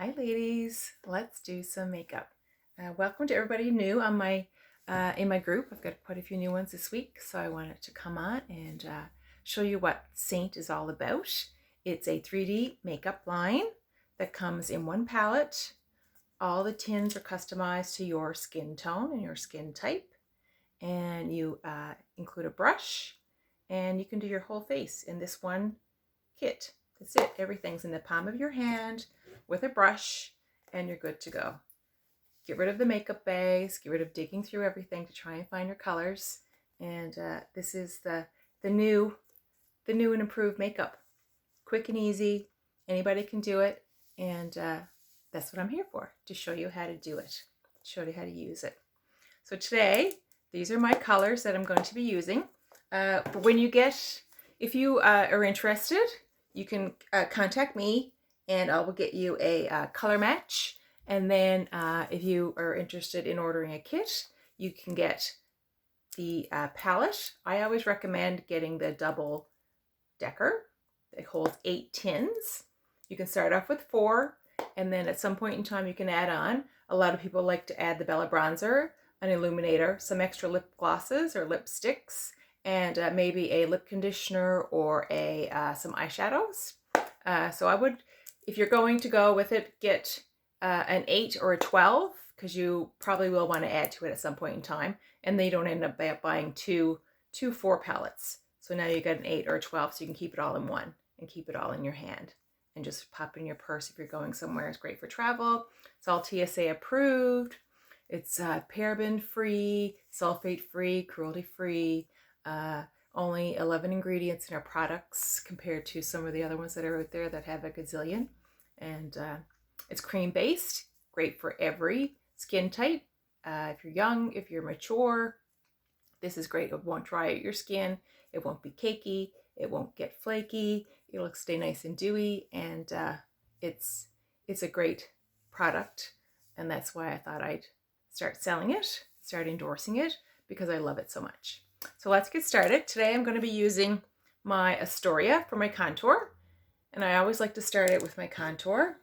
Hi ladies, let's do some makeup. Welcome to everybody new on my in my group. I've got quite a few new ones this week, so I wanted to come on and show you what Saint is all about. It's a 3D makeup line that comes in one palette. All the tins are customized to your skin tone and your skin type, and you include a brush, and you can do your whole face in this one kit. That's it. Everything's in the palm of your hand with a brush, and you're good to go. Get rid of the makeup bags, get rid of digging through everything to try and find your colors. And this is the new and improved makeup. Quick and easy. Anybody can do it. And that's what I'm here for, to show you how to do it, show you how to use it. So today, these are my colors that I'm going to be using. If you are interested, you can contact me and I will get you a color match. And then if you are interested in ordering a kit, you can get the palette. I always recommend getting the double decker. It holds 8 tins. You can start off with 4, and then at some point in time you can add on. A lot of people like to add the Bella bronzer, an illuminator, some extra lip glosses or lipsticks, and maybe a lip conditioner or some eyeshadows. So I would, if you're going to go with it, get an 8 or a 12, because you probably will want to add to it at some point in time, and then you don't end up buying two 4 palettes. So now you got an 8 or a 12, so you can keep it all in one and keep it all in your hand and just pop it in your purse if you're going somewhere. It's great for travel. It's all TSA approved. It's paraben free, sulfate free, cruelty free. Only 11 ingredients in our products compared to some of the other ones that are out there that have a gazillion. And it's cream based, great for every skin type. If you're young, if you're mature, this is great. It won't dry out your skin. It won't be cakey. It won't get flaky. It'll stay nice and dewy. And it's a great product. And that's why I thought I'd start selling it, start endorsing it, because I love it so much. So let's get started. Today I'm going to be using my Astoria for my contour. And I always like to start it with my contour.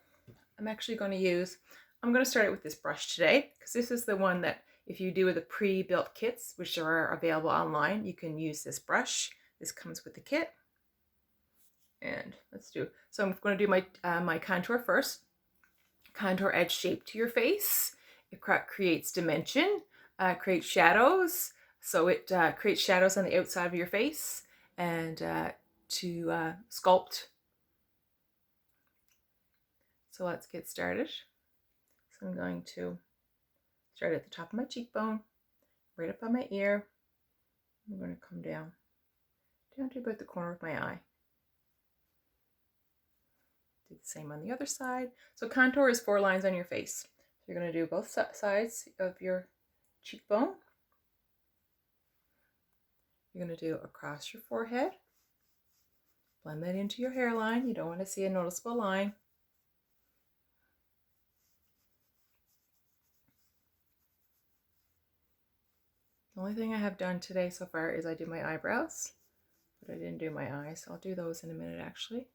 I'm going to start it with this brush today, because this is the one that if you do the pre-built kits, which are available online, you can use this brush. This comes with the kit. And so I'm going to do my contour first. Contour adds shape to your face. It creates dimension, creates shadows. So it creates shadows on the outside of your face and to sculpt. So let's get started. So I'm going to start at the top of my cheekbone, right up on my ear. I'm going to come down to about the corner of my eye. Do the same on the other side. So contour is 4 lines on your face. So you're going to do both sides of your cheekbone. You're going to do across your forehead. Blend that into your hairline. You don't want to see a noticeable line. The only thing I have done today so far is I do my eyebrows, but I didn't do my eyes. I'll do those in a minute actually,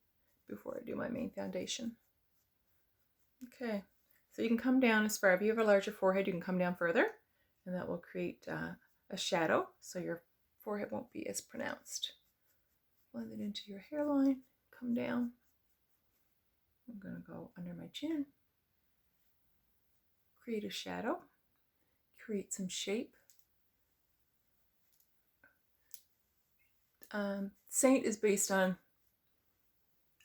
before I do my main foundation. Okay, so you can come down as far, if you have a larger forehead, you can come down further, and that will create a shadow, so your forehead won't be as pronounced. Blend it into your hairline, come down. I'm going to go under my chin, create a shadow, create some shape. Saint is based on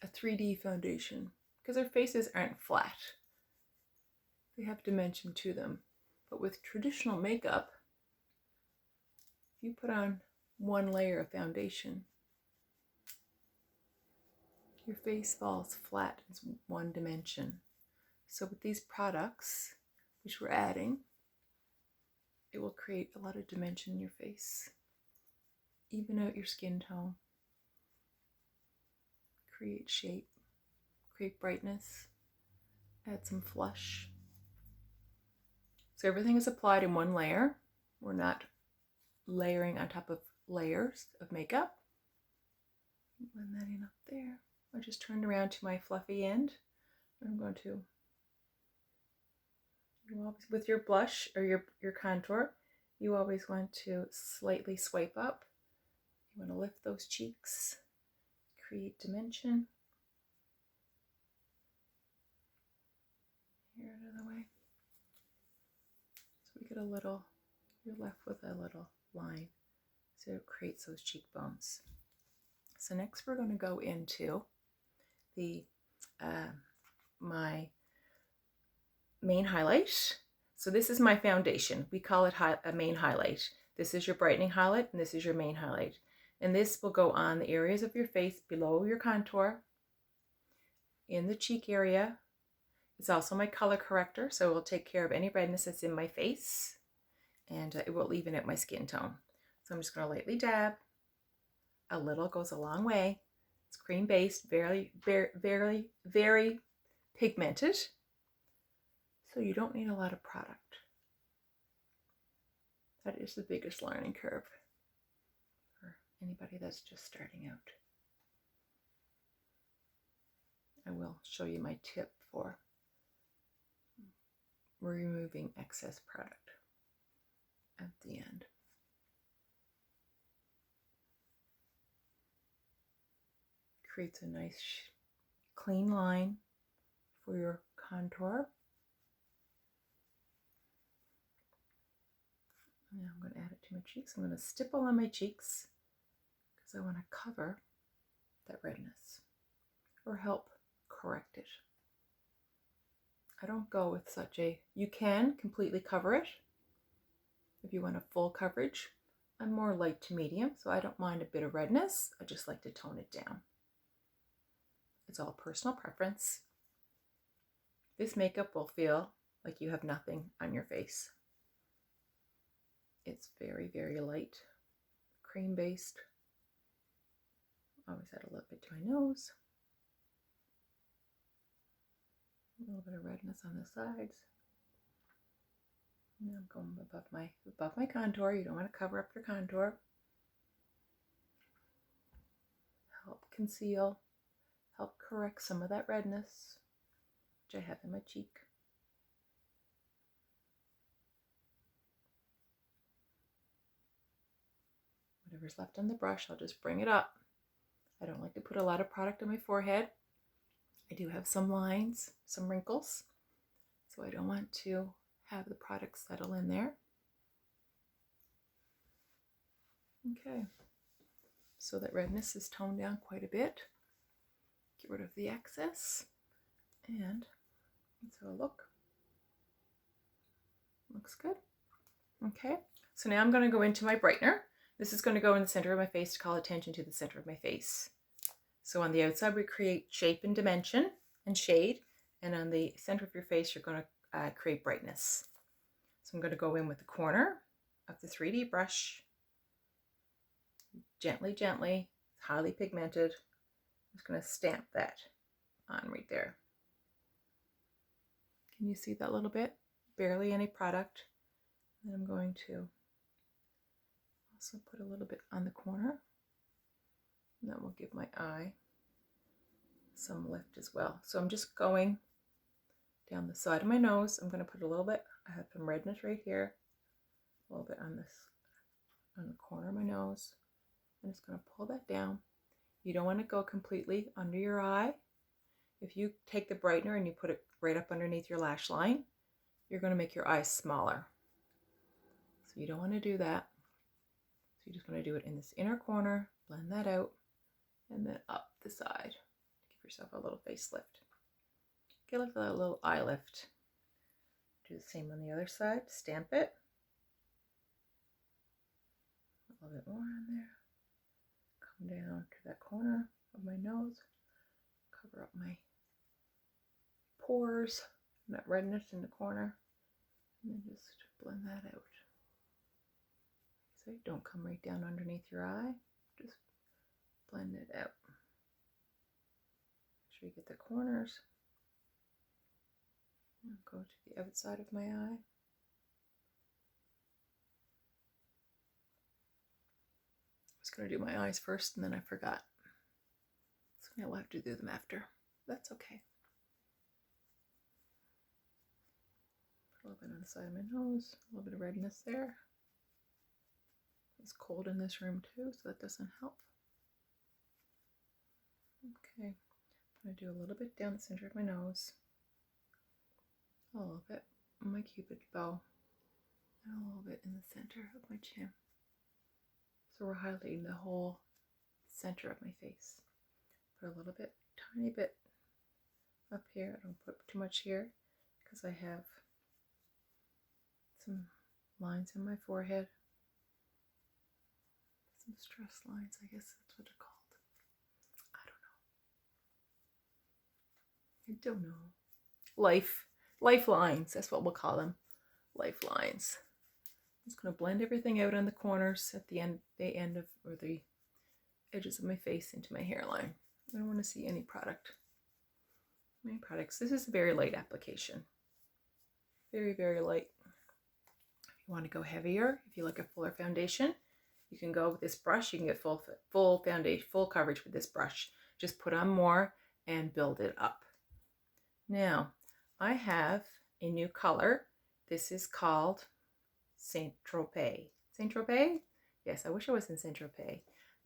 a 3D foundation because our faces aren't flat. They have dimension to them. But with traditional makeup, if you put on one layer of foundation, your face falls flat. It's one dimension. So with these products, which we're adding, it will create a lot of dimension in your face. Even out your skin tone. Create shape. Create brightness. Add some flush. So everything is applied in one layer. We're not layering on top of layers of makeup. Blend that in up there. I just turned around to my fluffy end. I'm going to You always, with your blush or your contour, you always want to slightly swipe up. You want to lift those cheeks, create dimension. Here out of the way. So we get a little, you're left with a little line. So it creates those cheekbones. So next we're going to go into the my main highlight. So this is my foundation. We call it a main highlight. This is your brightening highlight and this is your main highlight. And this will go on the areas of your face below your contour, in the cheek area. It's also my color corrector, so it will take care of any redness that's in my face, and it will even out my skin tone. So I'm just going to lightly dab. A little goes a long way. It's cream based, very, very, very, very pigmented. So you don't need a lot of product. That is the biggest learning curve for anybody that's just starting out. I will show you my tip for removing excess product at the end. Creates a nice clean line for your contour. Now I'm going to add it to my cheeks. I'm going to stipple on my cheeks because I want to cover that redness or help correct it. I don't go with such a, you can completely cover it if you want a full coverage. I'm more light to medium, so I don't mind a bit of redness. I just like to tone it down. It's all personal preference. This makeup will feel like you have nothing on your face. It's very, very light, cream based. Always add a little bit to my nose. A little bit of redness on the sides. And I'm going above my contour. You don't want to cover up your contour. Help conceal, help correct some of that redness, which I have in my cheek. Whatever's left on the brush, I'll just bring it up. I don't like to put a lot of product on my forehead. I do have some lines, some wrinkles, so I don't want to have the product settle in there. Okay, so that redness is toned down quite a bit. Get rid of the excess, and let's have a look. Looks good. Okay, so now I'm going to go into my brightener. This is going to go in the center of my face to call attention to the center of my face. So on the outside, we create shape and dimension and shade. And on the center of your face, you're going to create brightness. So I'm going to go in with the corner of the 3D brush. Gently, gently, highly pigmented. I'm just going to stamp that on right there. Can you see that a little bit? Barely any product. And I'm going to also put a little bit on the corner. And that will give my eye some lift as well. So I'm just going down the side of my nose. I'm going to put a little bit, I have some redness right here, a little bit on this, on the corner of my nose. I'm just going to pull that down. You don't want to go completely under your eye. If you take the brightener and you put it right up underneath your lash line, you're going to make your eyes smaller. So you don't want to do that. So you're just going to do it in this inner corner, blend that out, and then up the side. Give yourself a little facelift. Give it a little eye lift. Do the same on the other side. Stamp it. A little bit more on there. Come down to that corner of my nose. Cover up my pores, and that redness in the corner. And then just blend that out. So don't come right down underneath your eye. Just blend it out. Make sure you get the corners. And go to the outside of my eye. I was going to do my eyes first and then I forgot. So now we'll have to do them after. That's okay. Put a little bit on the side of my nose, a little bit of redness there. It's cold in this room too, so that doesn't help. Okay, I'm going to do a little bit down the center of my nose, a little bit on my cupid bow, and a little bit in the center of my chin. So we're highlighting the whole center of my face. Put a little bit, tiny bit up here. I don't put too much here because I have some lines in my forehead. Some stress lines, I guess that's what they're called. I don't know. Lifelines, that's what we'll call them. Lifelines. I'm just going to blend everything out on the corners at the end of, or the edges of my face into my hairline. I don't want to see any products. This is a very light application. Very, very light. If you want to go heavier, if you like a fuller foundation, you can go with this brush. You can get full foundation, full coverage with this brush. Just put on more and build it up. Now, I have a new color. This is called Saint Tropez. Saint Tropez? Yes, I wish I was in Saint Tropez,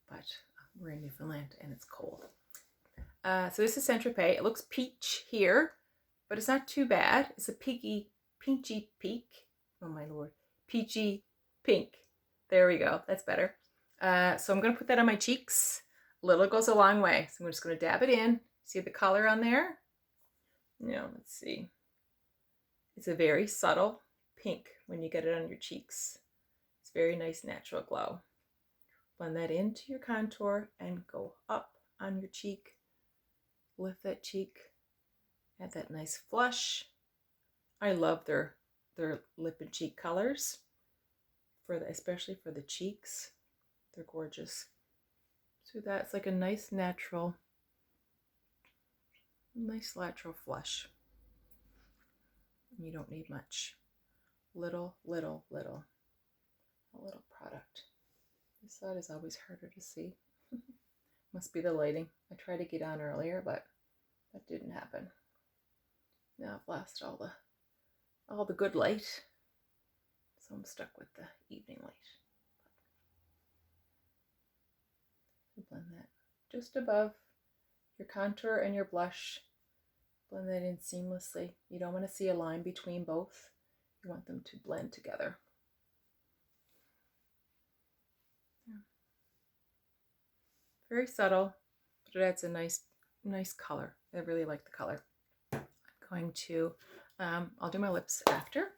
but we're in Newfoundland and it's cold. So this is Saint Tropez. It looks peach here, but it's not too bad. It's a peachy pink. Oh my lord. Peachy pink. There we go. That's better. So I'm going to put that on my cheeks. Little goes a long way. So I'm just going to dab it in. See the color on there? Now, let's see. It's a very subtle pink when you get it on your cheeks. It's very nice natural glow. Blend that into your contour and go up on your cheek. Lift that cheek. Add that nice flush. I love their lip and cheek colors, especially for the cheeks. They're gorgeous. So that's like a nice natural flush. You don't need much. Little product. This side is always harder to see. Must be the lighting. I tried to get on earlier, but that didn't happen. Now I've lost all the good light, so I'm stuck with the evening light. Blend that just above your contour and your blush. Blend that in seamlessly. You don't want to see a line between both. You want them to blend together. Yeah. Very subtle, but it adds a nice color. I really like the color. I'm going to, I'll do my lips after.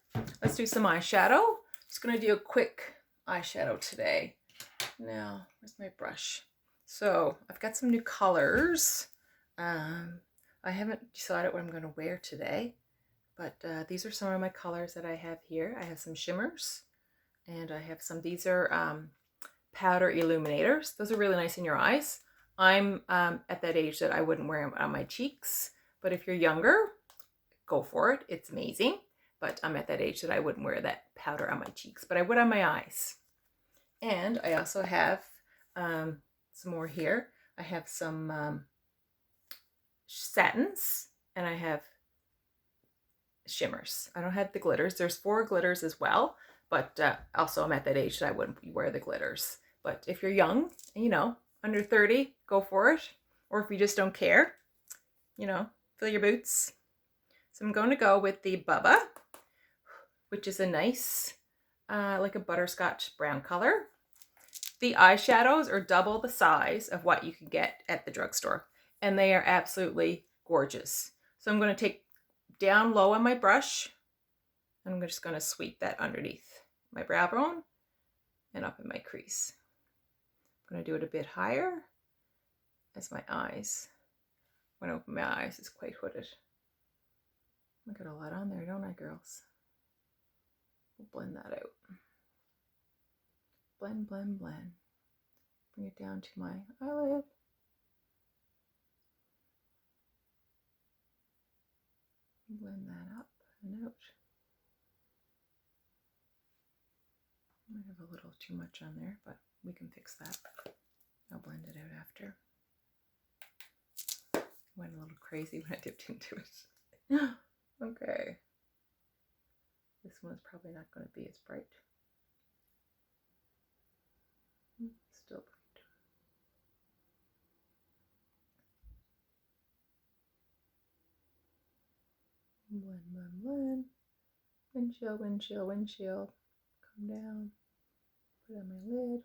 Let's do some eyeshadow. Just going to do a quick eyeshadow today. Now, where's my brush? So I've got some new colors. I haven't decided what I'm going to wear today, but these are some of my colors that I have here. I have some shimmers, and I have some, these are powder illuminators. Those are really nice in your eyes. I'm at that age that I wouldn't wear them on my cheeks, but if you're younger, go for it. It's amazing, but I'm at that age that I wouldn't wear that powder on my cheeks, but I would on my eyes. And I also have some more here. I have some satins, and I have shimmers. I don't have the glitters. There's 4 glitters as well, but also I'm at that age that I wouldn't wear the glitters. But if you're young, you know, under 30, go for it. Or if you just don't care, you know, fill your boots. So I'm going to go with the Bubba, which is a nice, like a butterscotch brown color. The eyeshadows are double the size of what you can get at the drugstore, and they are absolutely gorgeous. So I'm going to take down low on my brush, and I'm just going to sweep that underneath my brow bone and up in my crease. I'm going to do it a bit higher as my eyes. When I open my eyes, it's quite hooded. I got a lot on there, don't I, girls? We'll blend that out. Blend, blend, blend. Bring it down to my eyelid. Blend that up and out. I might have a little too much on there, but we can fix that. I'll blend it out after. Went a little crazy when I dipped into it. Okay. This one's probably not going to be as bright. Still bright. Blend. Windshield, windshield, windshield. Come down. Put on my lid.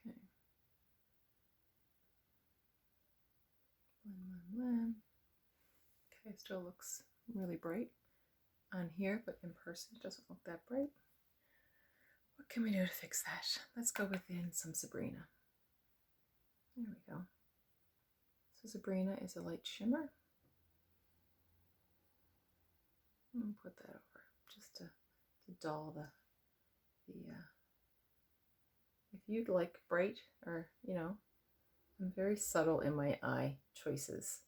Okay. Blend. Okay, still looks really bright on here, but in person it doesn't look that bright. What can we do to fix that? Let's go within some Sabrina. There we go. So Sabrina is a light shimmer. I'll put that over just to dull the if you'd like bright, or I'm very subtle in my eye choices.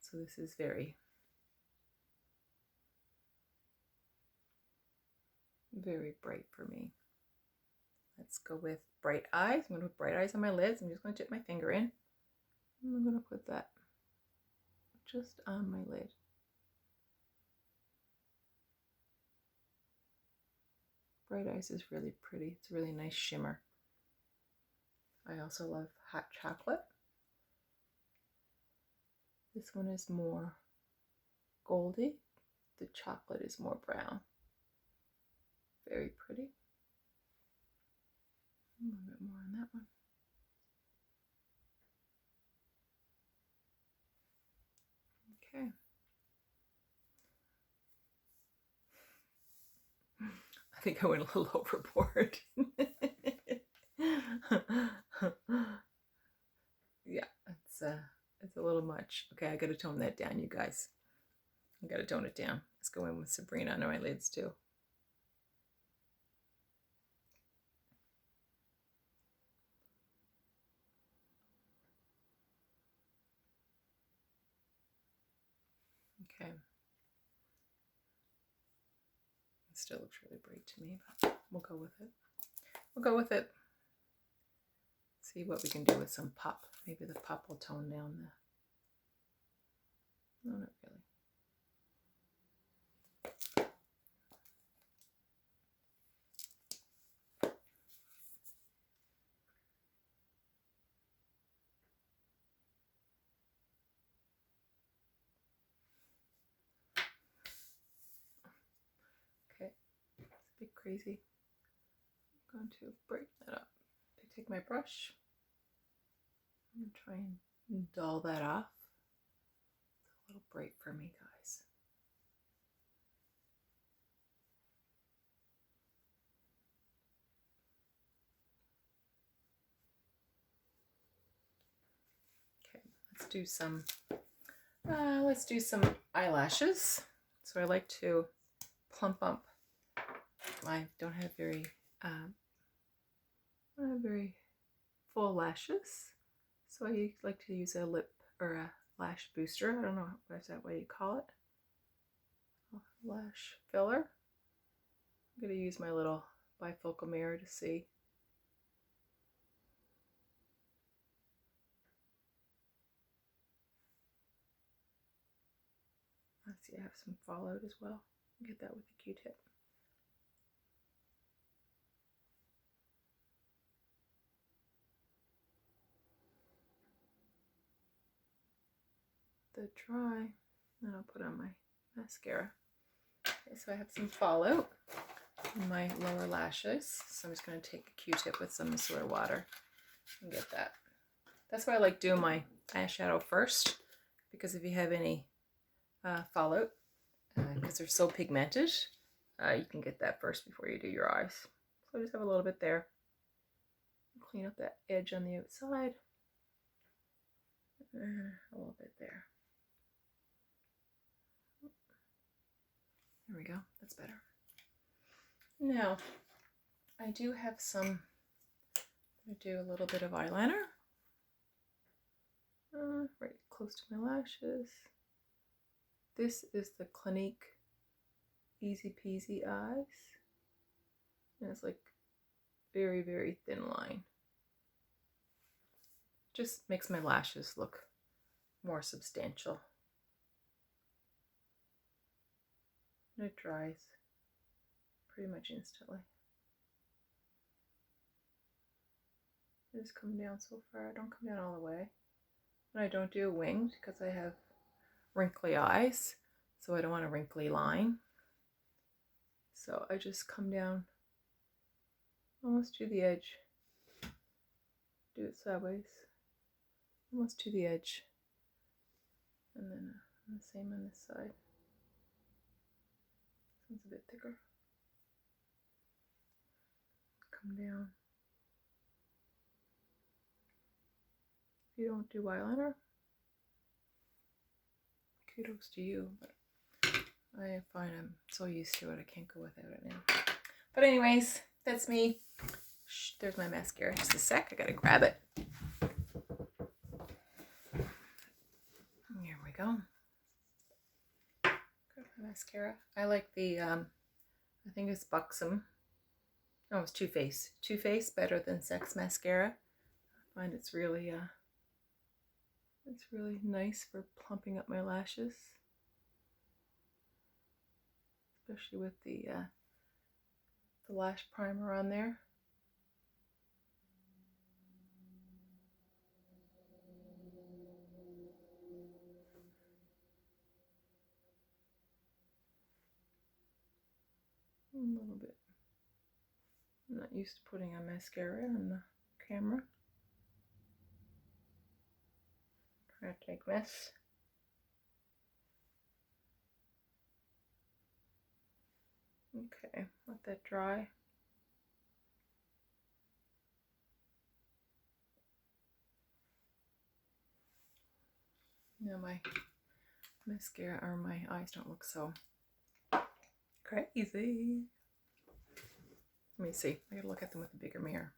So this is very, very bright for me. Let's go with bright eyes. I'm going to put bright eyes on my lids. I'm just going to dip my finger in. And I'm going to put that just on my lid. Bright eyes is really pretty. It's a really nice shimmer. I also love hot chocolate. This one is more goldy. The chocolate is more brown. Very pretty. A little bit more on that one. Okay. I think I went a little overboard. Yeah, it's a little much. Okay, I gotta tone that down, you guys. I gotta tone it down. Let's go in with Sabrina under my lids too. Okay. It still looks really bright to me, but we'll go with it. We'll go with it. See what we can do with some pop. Maybe the pop will tone down the... No, not really. Okay, it's a bit crazy. I'm going to brighten that up. Take my brush. I'm going to try and dull that off. It's a little bright for me, guys. Okay, let's do some eyelashes. So I like to plump up. I don't have very full lashes, so I like to use a lip or a lash booster. I don't know what's that way you call it. Lash filler. I'm going to use my little bifocal mirror to see. Let's see, I have some fallout as well. Get that with the Q-tip. The dry, and I'll put on my mascara. Okay, so I have some fallout in my lower lashes, so I'm just going to take a Q-tip with some micellar water and get that. That's why I like doing my eyeshadow first, because if you have any fallout, because they're so pigmented, you can get that first before you do your eyes. So I just have a little bit there. Clean up that edge on the outside. A little bit there. There we go. That's better. Now, I do have some, I'm going to do a little bit of eyeliner. Right close to my lashes. This is the Clinique Easy Peasy Eyes. And it's like very, very thin line. Just makes my lashes look more substantial. And it dries pretty much instantly. I just come down so far. I don't come down all the way. And I don't do a wing because I have wrinkly eyes, so I don't want a wrinkly line. So I just come down almost to the edge. Do it sideways. Almost to the edge. And then the same on this side. This one's a bit thicker. Come down. If you don't do eyeliner, kudos to you, but I find I'm so used to it, I can't go without it now. But anyways, that's me. Shh, there's my mascara. Just a sec, I gotta grab it. Here we go. Grab my mascara. I like the, I think it's Buxom. Oh, it's Too Faced. Too Faced, better than Sex Mascara. I find it's really nice for plumping up my lashes. Especially with the lash primer on there. A little bit. I'm not used to putting on mascara on the camera. Try not to make a mess. Okay, let that dry. Now my mascara or my eyes don't look so crazy. Let me see. I gotta look at them with a bigger mirror.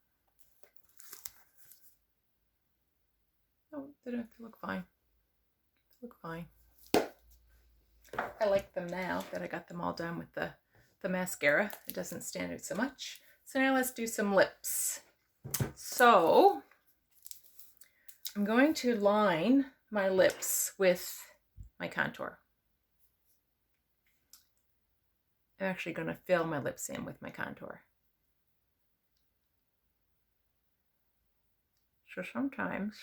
No, they look fine. They look fine. I like them now that I got them all done with the mascara. It doesn't stand out so much. So now let's do some lips. So I'm going to line my lips with my contour. I'm actually going to fill my lips in with my contour. So sometimes,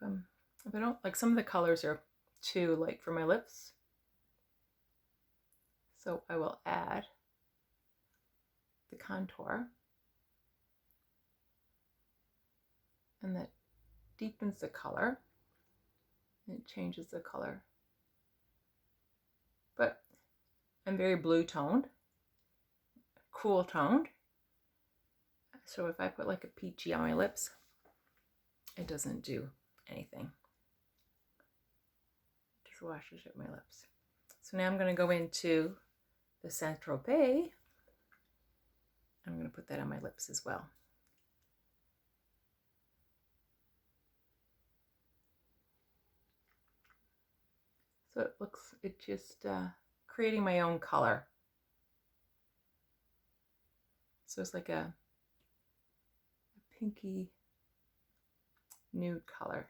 if I don't, like some of the colors are too light for my lips, so I will add the contour, and that deepens the color, and it changes the color. But I'm very blue toned, cool toned, so if I put like a peachy on my lips, it doesn't do anything. It just washes out my lips. So now I'm going to go into the Saint Tropez. I'm going to put that on my lips as well. So it just creating my own color. So it's like a pinky nude color.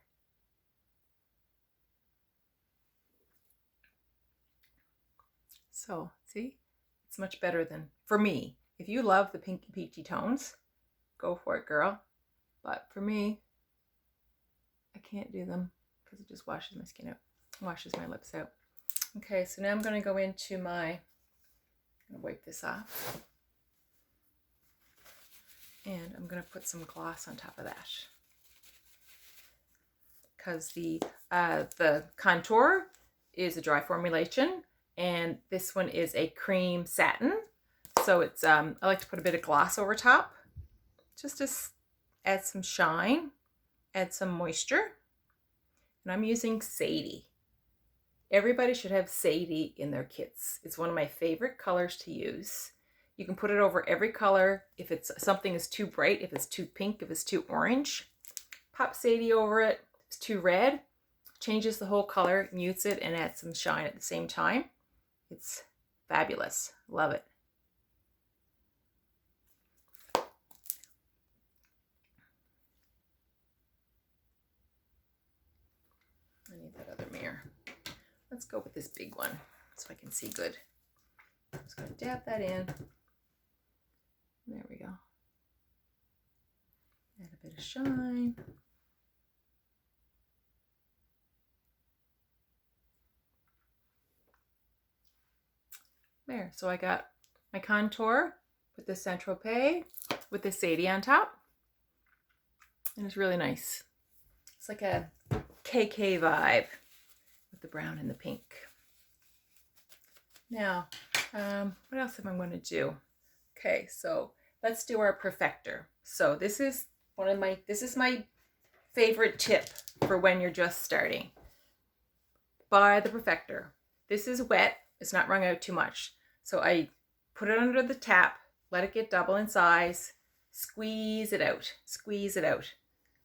So see, it's much better than, for me, if you love the pinky peachy tones, go for it, girl. But for me, I can't do them because it just washes my skin out, washes my lips out. Okay, so now I'm going to go into my, I'm going to wipe this off. And I'm going to put some gloss on top of that. Because the contour is a dry formulation, and this one is a cream satin. So it's I like to put a bit of gloss over top, just to add some shine, add some moisture. And I'm using Sadie. Everybody should have Sadie in their kits. It's one of my favorite colors to use. You can put it over every color. If it's something is too bright, if it's too pink, if it's too orange, pop Sadie over it. If it's too red, changes the whole color, mutes it, and adds some shine at the same time. It's fabulous. Love it. go with this big one so I can see good. I'm just going to dab that in. There we go. Add a bit of shine. There, so I got my contour with the Saint Tropez with the Sadie on top. And it's really nice. It's like a KK vibe with the brown and the pink. Now, what else am I going to do? Okay, so let's do our perfector. So this is my favorite tip for when you're just starting. Buy the perfector. This is wet. It's not wrung out too much. So I put it under the tap, let it get double in size, squeeze it out, squeeze it out.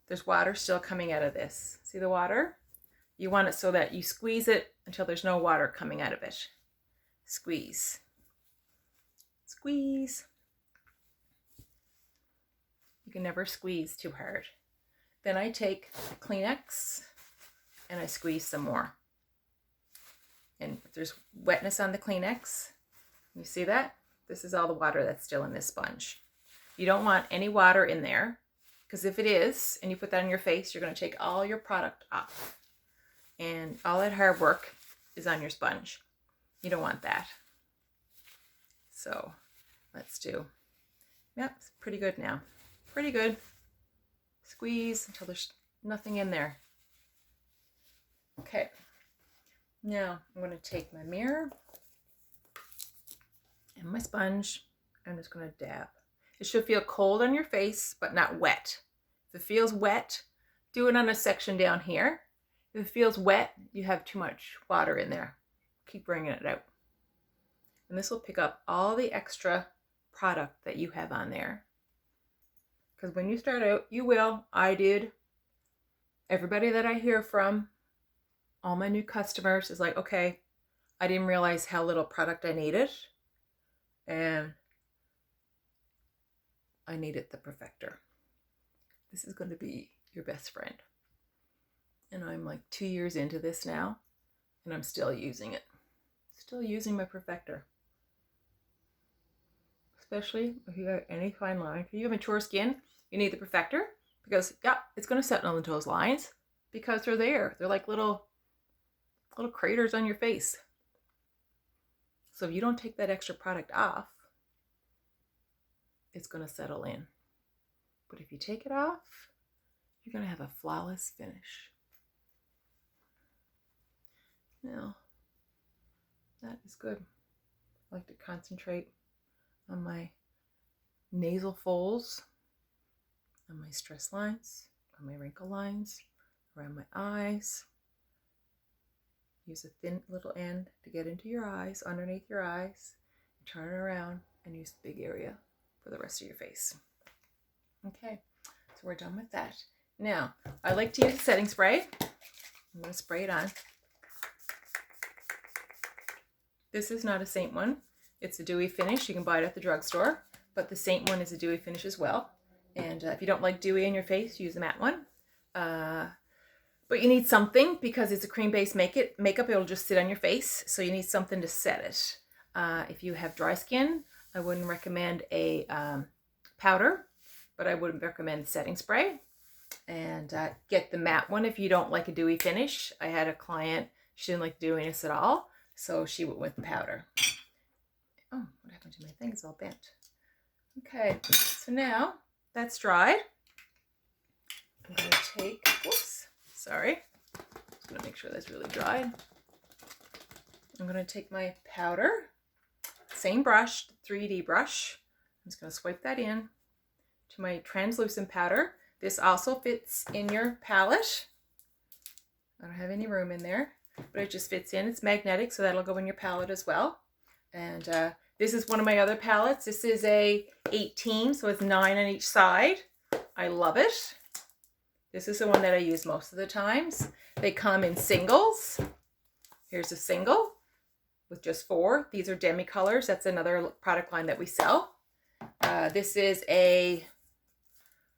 There's water still coming out of this. See the water? You want it so that you squeeze it until there's no water coming out of it. Squeeze. Squeeze. You can never squeeze too hard. Then I take Kleenex and I squeeze some more. And if there's wetness on the Kleenex, you see that? This is all the water that's still in this sponge. You don't want any water in there, because if it is, and you put that on your face, you're going to take all your product off. And all that hard work is on your sponge. You don't want that. So let's do, yep, it's pretty good now. Pretty good. Squeeze until there's nothing in there. Okay. Now I'm going to take my mirror and my sponge. I'm just going to dab. It should feel cold on your face, but not wet. If it feels wet, do it on a section down here. If it feels wet, you have too much water in there. Keep bringing it out. And this will pick up all the extra product that you have on there. Because when you start out, you will. I did. Everybody that I hear from, all my new customers is like, okay, I didn't realize how little product I needed. And I needed the perfector. This is going to be your best friend. And I'm like 2 years into this now, and I'm still using it. Still using my perfector. Especially if you have any fine line. If you have mature skin, you need the perfector because, yeah, it's going to settle on those lines because they're there. They're like little craters on your face. So if you don't take that extra product off, it's going to settle in. But if you take it off, you're going to have a flawless finish. Now, that is good. I like to concentrate on my nasal folds, on my stress lines, on my wrinkle lines, around my eyes. Use a thin little end to get into your eyes, underneath your eyes. Turn it around and use the big area for the rest of your face. Okay, so we're done with that. Now, I like to use a setting spray. I'm going to spray it on. This is not a Saint one. It's a dewy finish. You can buy it at the drugstore, but the Saint one is a dewy finish as well. And if you don't like dewy in your face, use a matte one. But you need something because it's a cream-based makeup. It'll just sit on your face, so you need something to set it. If you have dry skin, I wouldn't recommend a powder, but I would recommend setting spray. And get the matte one if you don't like a dewy finish. I had a client, she didn't like dewiness at all, so she went with the powder. Oh, what happened to my thing? It's all bent. Okay, so now that's dried. I'm going to take, whoops, sorry. Just going to make sure that's really dried. I'm going to take my powder, same brush, 3D brush. I'm just going to swipe that in to my translucent powder. This also fits in your palette. I don't have any room in there, but it just fits in. It's magnetic, so that'll go in your palette as well. And this is one of my other palettes. This is a 18, so it's 9 on each side. I love it. This is the one that I use most of the times. They come in singles. Here's a single with just 4. These are demi colors. That's another product line that we sell. This is a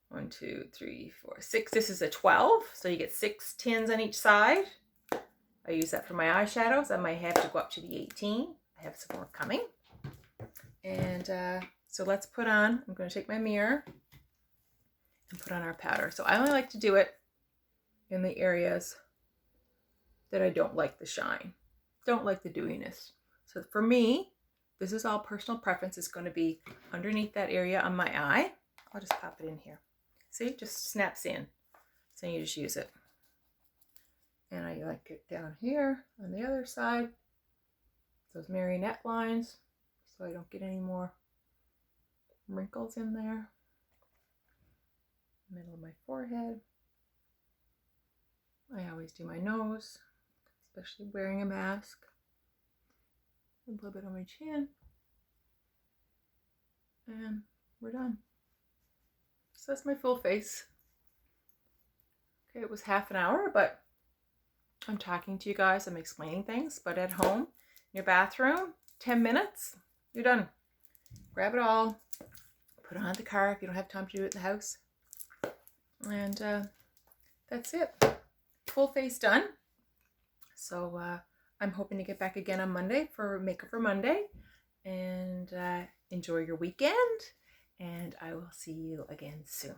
1, 2, 3, 4, 6. This is a 12, so you get 6 tins on each side. I use that for my eyeshadows. I might have to go up to the 18. I have some more coming. And so let's put on, I'm going to take my mirror and put on our powder. So I only like to do it in the areas that I don't like the shine, don't like the dewiness. So for me, this is all personal preference. It's going to be underneath that area on my eye. I'll just pop it in here. See, just snaps in. So you just use it. And I like it down here on the other side, those marionette lines, so I don't get any more wrinkles in there. Middle of my forehead. I always do my nose, especially wearing a mask. A little bit on my chin. And we're done. So that's my full face. Okay, it was half an hour, but I'm talking to you guys, I'm explaining things, but at home, in your bathroom, 10 minutes, you're done. Grab it all, put it on the car if you don't have time to do it in the house. And that's it. Full face done. So I'm hoping to get back again on Monday for Makeover Monday. And enjoy your weekend. And I will see you again soon.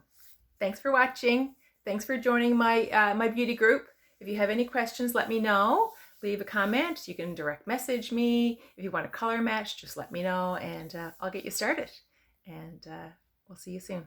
Thanks for watching. Thanks for joining my, my beauty group. If you have any questions, let me know. Leave a comment. You can direct message me. If you want a color match, just let me know and I'll get you started. And we'll see you soon.